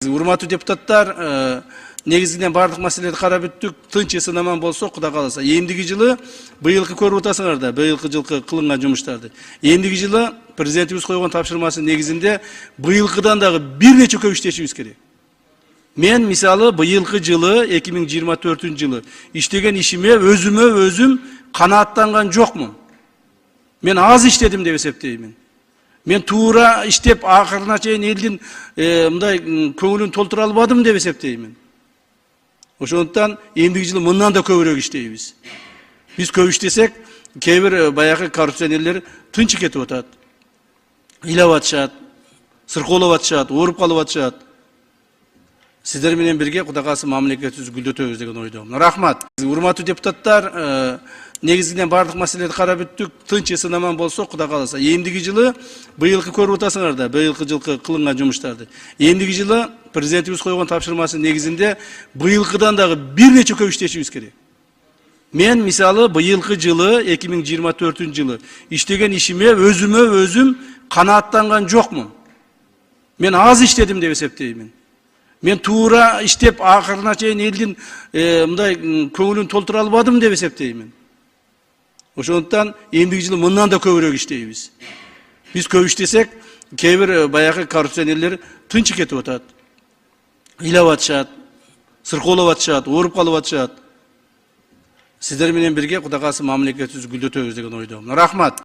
Урматтуу депутаттар, негизинен бардык маселелерди карап өттүк. Тынч эсен аман болсо, Кудай кааласа. Эмдиги жылы быйылкы көрүп атасыңар да, быйылкы жылкы кылынган жумуштарды. Эмдиги жылы президентибиз койгон тапшырмасы негизинде быйылкыдан дагы бир нече көп иштешибиз керек. Мен мисалы быйылкы жылы 2024 жылы иштеген ишиме өзүм канааттанган жокмун. Мен аз иштедим деп эсептеймин. Мен туура иштеп акырына чейин элдин мындай көңүлүн толтура албадым деп эсептеймин. Ошондуктан эмдиги жылы мындан да көбүрөөк иштейбиз. Биз көп иштесек, кээ бир баягы коррупционерлер тынч кетип атат. Ыйлап атышат, сыркоолоп атышат, ооруп калып атышат. Сиздер менен бирге Кудай кааласа мамлекетибизди гүлдөтөбүз деген ойдомун. Рахмат. Урматтуу депутаттар, негизинен бардык маселелерди карап өттүк. Тынч эсен аман болсо, Кудай кааласа. Эмдиги жылы быйылкы көрүп атасыңар да, быйылкы жылкы кылынган жумуштарды. Эмдиги жылы президентибиз койгон тапшырмасы негизинде быйылкыдан дагы бир нече көп иштешибиз керек. Мен мисалы быйылкы жылы 2024 жылы иштеген ишиме өзүм канааттанган жокмун. Мен аз иштедим деп эсептеймин. Мен туура иштеп акырына чейин элдин мындай көңүлүн толтура албадым деп эсептеймин. Ошондуктан эмдиги жылы мындан да көбүрөөк иштейбиз. Биз көп иштесек, кээ бир баягы коррупционерлер тынч кетип атат. Ыйлап атышат, сыркоолоп атышат, ооруп калып атышат. Сиздер менен бирге Кудай кааласа мамлекетибизди гүлдөтөбүз деген ойдомун. Рахмат.